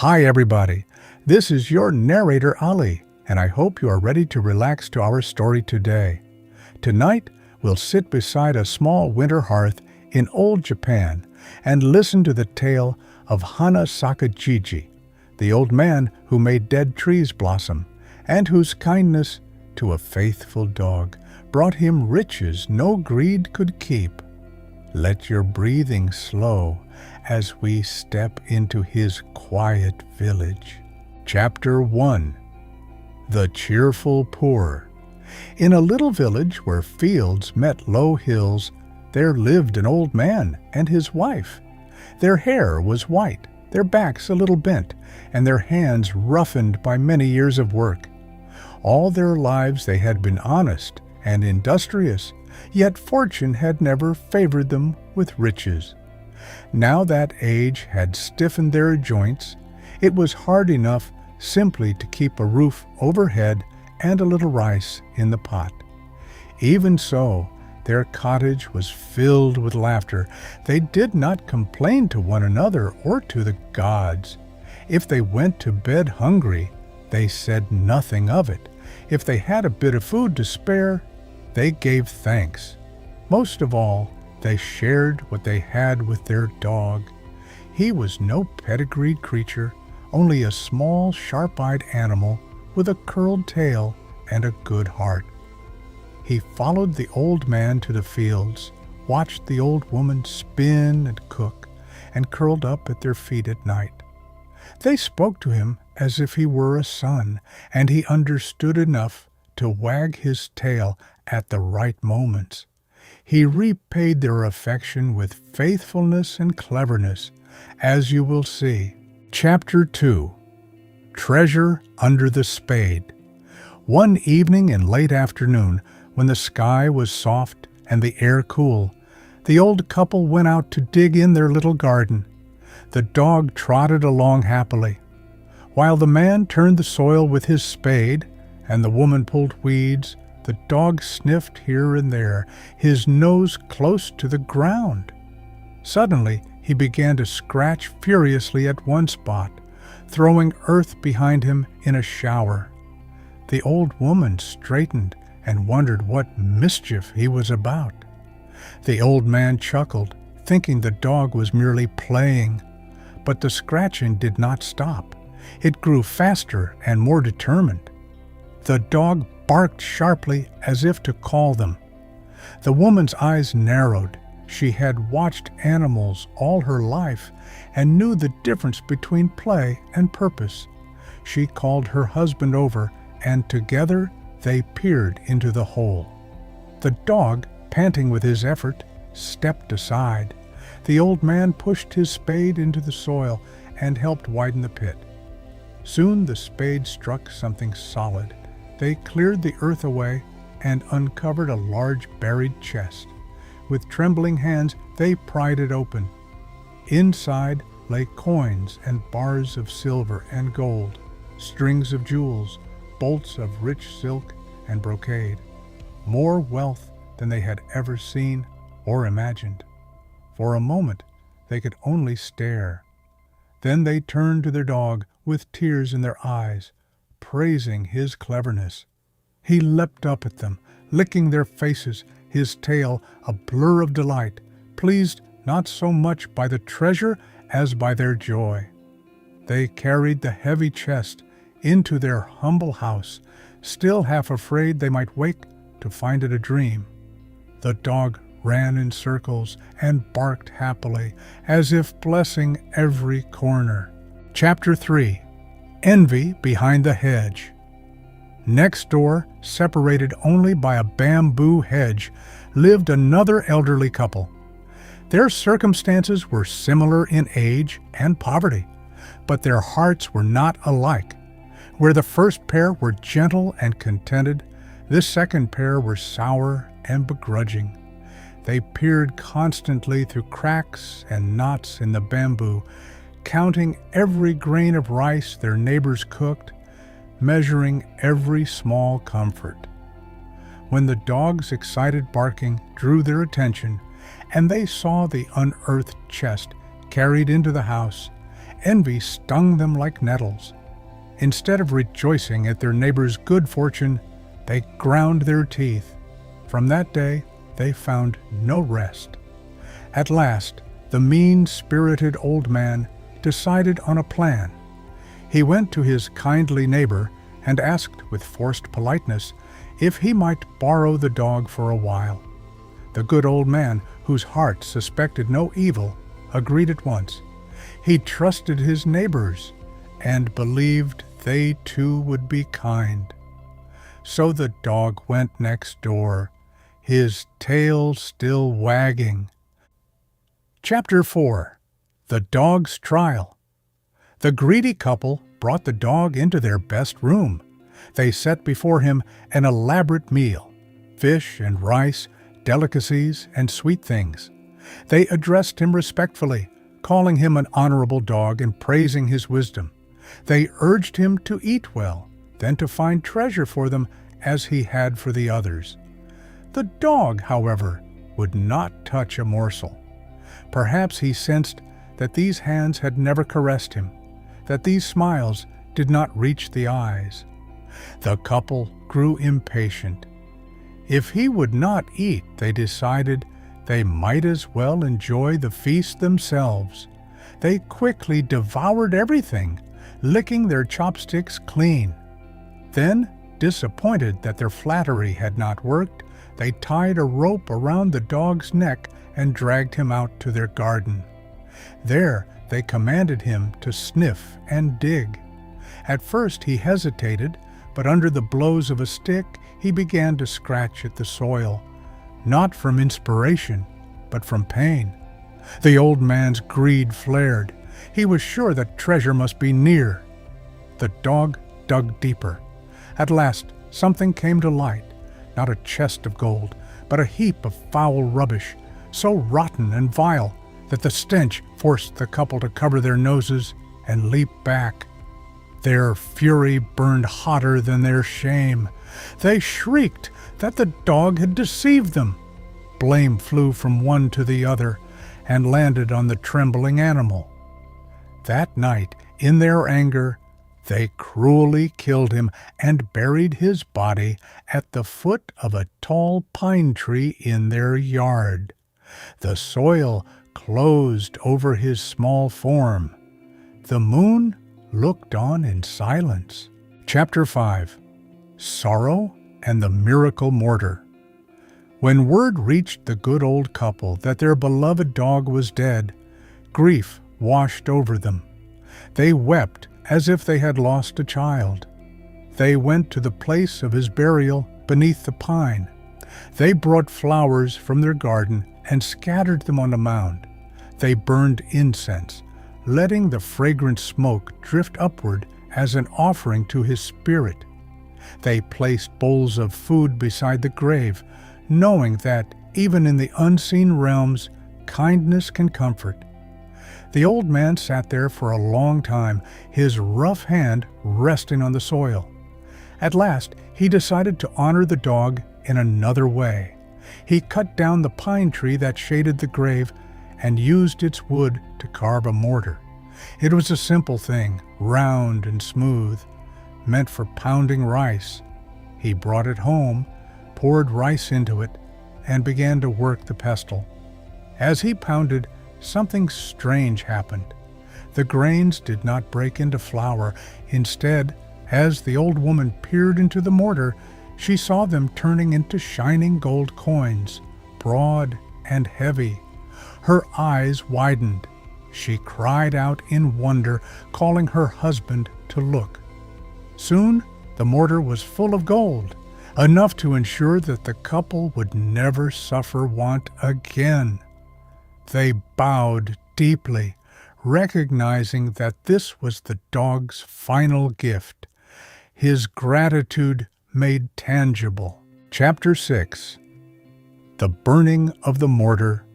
Hi everybody, this is your narrator Ali, and I hope you are ready to relax to our story today. Tonight, we'll sit beside a small winter hearth in old Japan and listen to the tale of Hana Saka Jiji, the old man who made dead trees blossom and whose kindness to a faithful dog brought him riches no greed could keep. Let your breathing slow as we step into his quiet village. Chapter 1. The Cheerful Poor. In a little village where fields met low hills, there lived an old man and his wife. Their hair was white, their backs a little bent, and their hands roughened by many years of work. All their lives they had been honest and industrious, yet fortune had never favored them with riches. Now that age had stiffened their joints, it was hard enough simply to keep a roof overhead and a little rice in the pot. Even so, their cottage was filled with laughter. They did not complain to one another or to the gods. If they went to bed hungry, they said nothing of it. If they had a bit of food to spare, they gave thanks. Most of all, they shared what they had with their dog. He was no pedigreed creature, only a small, sharp-eyed animal with a curled tail and a good heart. He followed the old man to the fields, watched the old woman spin and cook, and curled up at their feet at night. They spoke to him as if he were a son, and he understood enough to wag his tail at the right moments. He repaid their affection with faithfulness and cleverness, as you will see. Chapter 2. Treasure Under the Spade. One evening in late afternoon, when the sky was soft and the air cool, the old couple went out to dig in their little garden. The dog trotted along happily, while the man turned the soil with his spade and the woman pulled weeds. The dog sniffed here and there, his nose close to the ground. Suddenly, he began to scratch furiously at one spot, throwing earth behind him in a shower. The old woman straightened and wondered what mischief he was about. The old man chuckled, thinking the dog was merely playing. But the scratching did not stop. It grew faster and more determined. The dog barked sharply as if to call them. The woman's eyes narrowed. She had watched animals all her life and knew the difference between play and purpose. She called her husband over, and together they peered into the hole. The dog, panting with his effort, stepped aside. The old man pushed his spade into the soil and helped widen the pit. Soon the spade struck something solid. They cleared the earth away and uncovered a large buried chest. With trembling hands, they pried it open. Inside lay coins and bars of silver and gold, strings of jewels, bolts of rich silk and brocade, more wealth than they had ever seen or imagined. For a moment, they could only stare. Then they turned to their dog with tears in their eyes, praising his cleverness. He leapt up at them, licking their faces, his tail a blur of delight, pleased not so much by the treasure as by their joy. They carried the heavy chest into their humble house, still half afraid they might wake to find it a dream. The dog ran in circles and barked happily, as if blessing every corner. Chapter 3. Envy Behind the Hedge. Next door, separated only by a bamboo hedge, lived another elderly couple. Their circumstances were similar in age and poverty, but their hearts were not alike. Where the first pair were gentle and contented, this second pair were sour and begrudging. They peered constantly through cracks and knots in the bamboo, counting every grain of rice their neighbors cooked, measuring every small comfort. When the dog's excited barking drew their attention, and they saw the unearthed chest carried into the house, Envy stung them like nettles. Instead of rejoicing at their neighbor's good fortune, they ground their teeth. From that day, they found no rest. At last, the mean-spirited old man decided on a plan. He went to his kindly neighbor and asked with forced politeness if he might borrow the dog for a while. The good old man, whose heart suspected no evil, agreed at once. He trusted his neighbors and believed they too would be kind. So the dog went next door, his tail still wagging. Chapter 4. The Dog's Trial. The greedy couple brought the dog into their best room. They set before him an elaborate meal, fish and rice, delicacies and sweet things. They addressed him respectfully, calling him an honorable dog and praising his wisdom. They urged him to eat well, then to find treasure for them as he had for the others. The dog, however, would not touch a morsel. Perhaps he sensed that these hands had never caressed him, that these smiles did not reach the eyes. The couple grew impatient. If he would not eat, they decided, they might as well enjoy the feast themselves. They quickly devoured everything, licking their chopsticks clean. Then, disappointed that their flattery had not worked, they tied a rope around the dog's neck and dragged him out to their garden. There they commanded him to sniff and dig. At first he hesitated, but under the blows of a stick he began to scratch at the soil, not from inspiration, but from pain. The old man's greed flared. He was sure that treasure must be near. The dog dug deeper. At last, something came to light, not a chest of gold, but a heap of foul rubbish, so rotten and vile that the stench forced the couple to cover their noses and leap back. Their fury burned hotter than their shame. They shrieked that the dog had deceived them. Blame flew from one to the other and landed on the trembling animal. That night, in their anger, they cruelly killed him and buried his body at the foot of a tall pine tree in their yard. The soil closed over his small form. The moon looked on in silence. Chapter 5. Sorrow and the Miracle Mortar. When word reached the good old couple that their beloved dog was dead, grief washed over them. They wept as if they had lost a child. They went to the place of his burial beneath the pine. They brought flowers from their garden and scattered them on the mound. They burned incense, letting the fragrant smoke drift upward as an offering to his spirit. They placed bowls of food beside the grave, knowing that, even in the unseen realms, kindness can comfort. The old man sat there for a long time, his rough hand resting on the soil. At last, he decided to honor the dog in another way. He cut down the pine tree that shaded the grave and used its wood to carve a mortar. It was a simple thing, round and smooth, meant for pounding rice. He brought it home, poured rice into it, and began to work the pestle. As he pounded, something strange happened. The grains did not break into flour. Instead, as the old woman peered into the mortar, she saw them turning into shining gold coins, broad and heavy. Her eyes widened. She cried out in wonder, calling her husband to look. Soon, the mortar was full of gold, enough to ensure that the couple would never suffer want again. They bowed deeply, recognizing that this was the dog's final gift, his gratitude made tangible. Chapter 6. The Burning of the Mortar.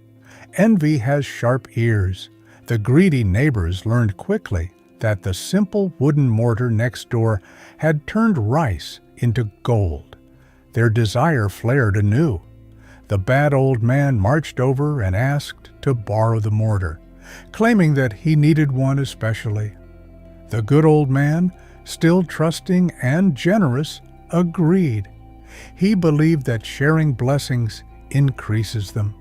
Envy has sharp ears. The greedy neighbors learned quickly that the simple wooden mortar next door had turned rice into gold. Their desire flared anew. The bad old man marched over and asked to borrow the mortar. claiming that he needed one especially. The good old man, still trusting and generous, agreed. He believed that sharing blessings increases them.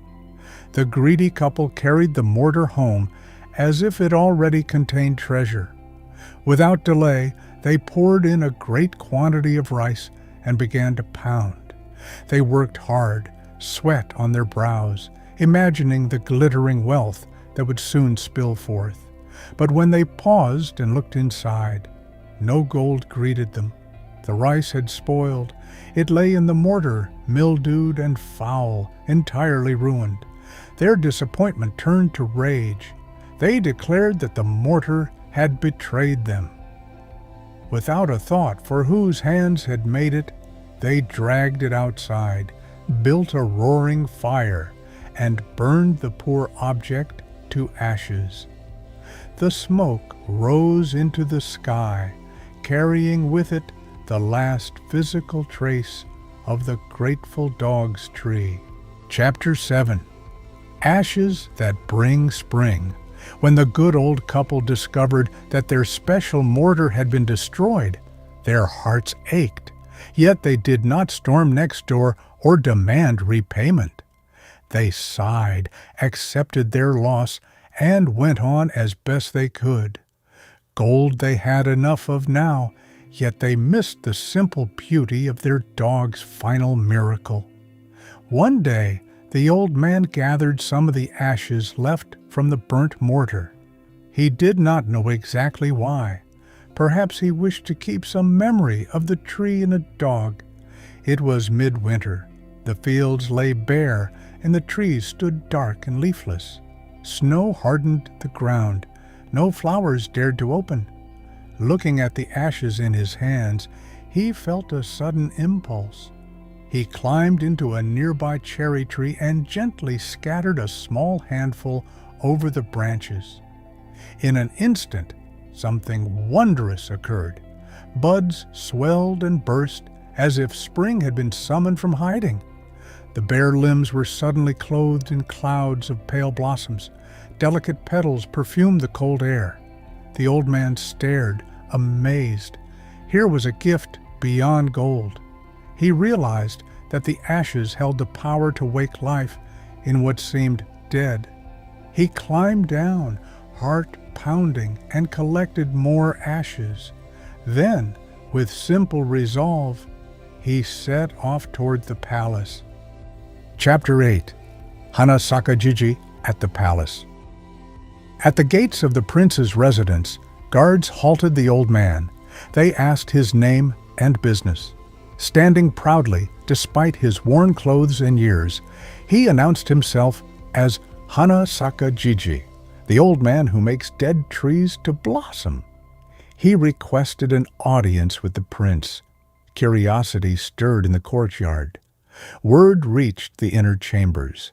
The greedy couple carried the mortar home as if it already contained treasure. Without delay, they poured in a great quantity of rice and began to pound. They worked hard, sweat on their brows, imagining the glittering wealth that would soon spill forth. But when they paused and looked inside, no gold greeted them. The rice had spoiled. It lay in the mortar, mildewed and foul, entirely ruined. Their disappointment turned to rage. They declared that the mortar had betrayed them. Without a thought for whose hands had made it, they dragged it outside, built a roaring fire, and burned the poor object to ashes. The smoke rose into the sky, carrying with it the last physical trace of the grateful dog's tree. Chapter 7. Ashes that Bring Spring. When the good old couple discovered that their special mortar had been destroyed, their hearts ached, yet they did not storm next door or demand repayment. They sighed, accepted their loss, and went on as best they could. Gold they had enough of now, yet they missed the simple beauty of their dog's final miracle. One day, the old man gathered some of the ashes left from the burnt mortar. He did not know exactly why. Perhaps he wished to keep some memory of the tree and a dog. It was midwinter. The fields lay bare, and the trees stood dark and leafless. Snow hardened the ground. No flowers dared to open. Looking at the ashes in his hands, he felt a sudden impulse. He climbed into a nearby cherry tree and gently scattered a small handful over the branches. In an instant, something wondrous occurred. Buds swelled and burst as if spring had been summoned from hiding. The bare limbs were suddenly clothed in clouds of pale blossoms. Delicate petals perfumed the cold air. The old man stared, amazed. Here was a gift beyond gold. He realized that the ashes held the power to wake life in what seemed dead. He climbed down, heart pounding, and collected more ashes. Then, with simple resolve, he set off toward the palace. Chapter 8. Hana Saka Jiji at the palace. At the gates of the prince's residence, guards halted the old man. They asked his name and business. Standing proudly, despite his worn clothes and years, he announced himself as Hana Saka Jiji, the old man who makes dead trees to blossom. He requested an audience with the prince. Curiosity stirred in the courtyard. Word reached the inner chambers.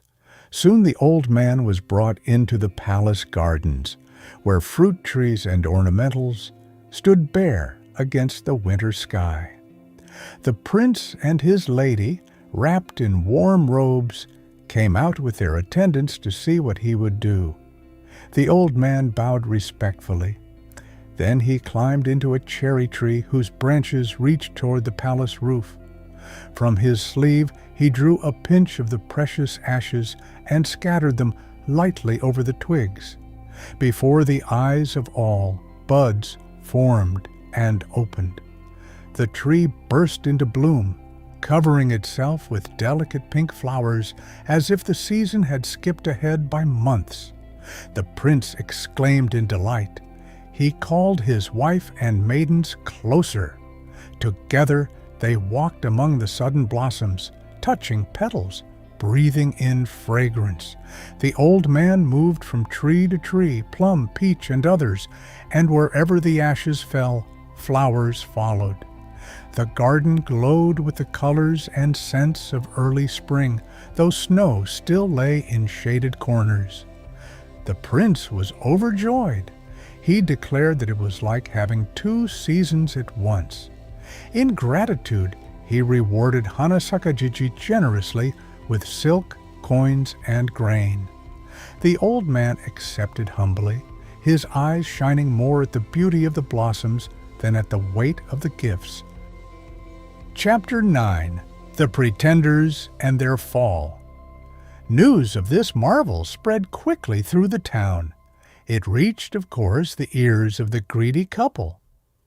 Soon the old man was brought into the palace gardens, where fruit trees and ornamentals stood bare against the winter sky. The prince and his lady, wrapped in warm robes, came out with their attendants to see what he would do. The old man bowed respectfully. Then he climbed into a cherry tree whose branches reached toward the palace roof. From his sleeve he drew a pinch of the precious ashes and scattered them lightly over the twigs. Before the eyes of all, buds formed and opened. The tree burst into bloom, covering itself with delicate pink flowers as if the season had skipped ahead by months. The prince exclaimed in delight. He called his wife and maidens closer. Together they walked among the sudden blossoms, touching petals, breathing in fragrance. The old man moved from tree to tree, plum, peach, and others, and wherever the ashes fell, flowers followed. The garden glowed with the colors and scents of early spring, though snow still lay in shaded corners. The prince was overjoyed. He declared that it was like having 2 seasons at once. In gratitude, he rewarded Hana Saka Jiji generously with silk, coins, and grain. The old man accepted humbly, his eyes shining more at the beauty of the blossoms than at the weight of the gifts. Chapter 9. The Pretenders and Their Fall. News of this marvel spread quickly through the town. It reached, of course, the ears of the greedy couple.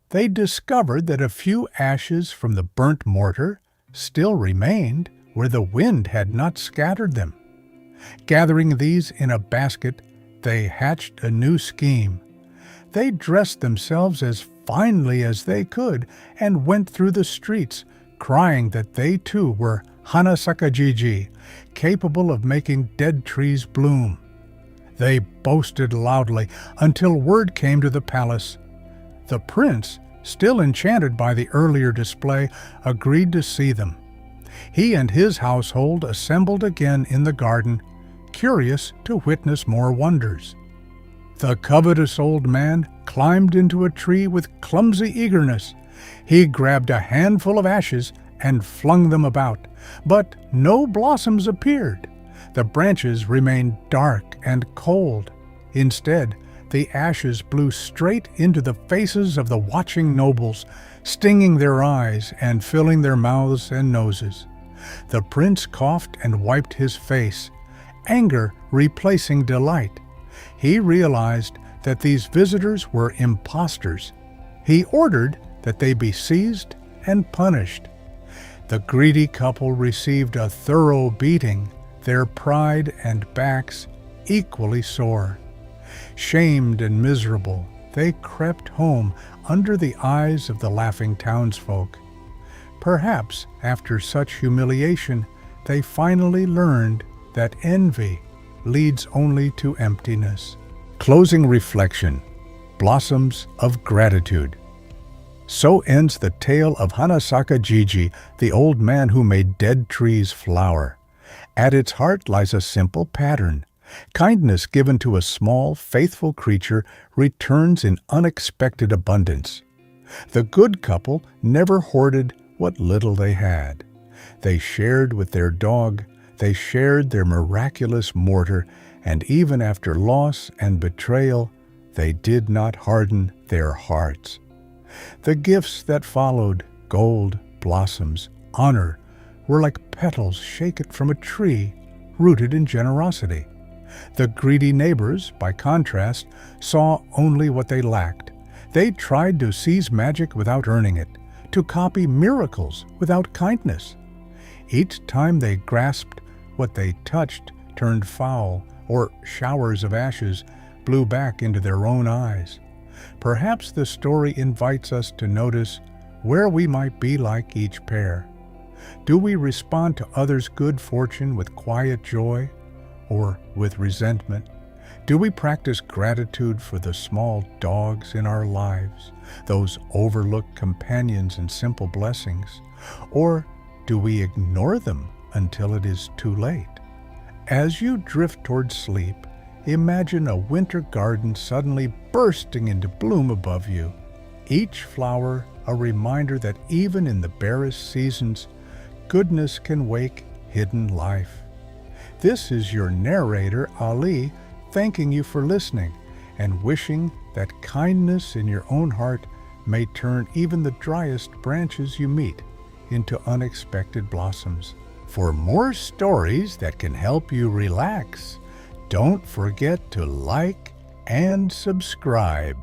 They discovered that a few ashes from the burnt mortar still remained where the wind had not scattered them. Gathering these in a basket, they hatched a new scheme. They dressed themselves as finely as they could and went through the streets, crying that they too were Hana Saka Jiji, capable of making dead trees bloom. They boasted loudly until word came to the palace. The prince, still enchanted by the earlier display, agreed to see them. He and his household assembled again in the garden, curious to witness more wonders. The covetous old man climbed into a tree with clumsy eagerness. He grabbed a handful of ashes and flung them about, but no blossoms appeared. The branches remained dark and cold. Instead, the ashes blew straight into the faces of the watching nobles, stinging their eyes and filling their mouths and noses. The prince coughed and wiped his face, anger replacing delight. He realized that these visitors were impostors. He ordered that they be seized and punished. The greedy couple received a thorough beating, their pride and backs equally sore. Shamed and miserable, they crept home under the eyes of the laughing townsfolk. Perhaps after such humiliation, they finally learned that envy leads only to emptiness. Closing reflection. Blossoms of Gratitude. So ends the tale of Hana Saka Jiji, the old man who made dead trees flower. At its heart lies a simple pattern. Kindness given to a small, faithful creature returns in unexpected abundance. The good couple never hoarded what little they had. They shared with their dog, they shared their miraculous mortar, and even after loss and betrayal, they did not harden their hearts. The gifts that followed, gold, blossoms, honor, were like petals shaken from a tree rooted in generosity. The greedy neighbors, by contrast, saw only what they lacked. They tried to seize magic without earning it, to copy miracles without kindness. Each time they grasped, what they touched turned foul, or showers of ashes blew back into their own eyes. Perhaps the story invites us to notice where we might be like each pair. Do we respond to others' good fortune with quiet joy or with resentment? Do we practice gratitude for the small dogs in our lives, those overlooked companions and simple blessings? Or do we ignore them until it is too late? As you drift toward sleep, imagine a winter garden suddenly bursting into bloom above you. Each flower a reminder that even in the barest seasons, goodness can wake hidden life. This is your narrator, Ali, thanking you for listening and wishing that kindness in your own heart may turn even the driest branches you meet into unexpected blossoms. For more stories that can help you relax, don't forget to like and subscribe.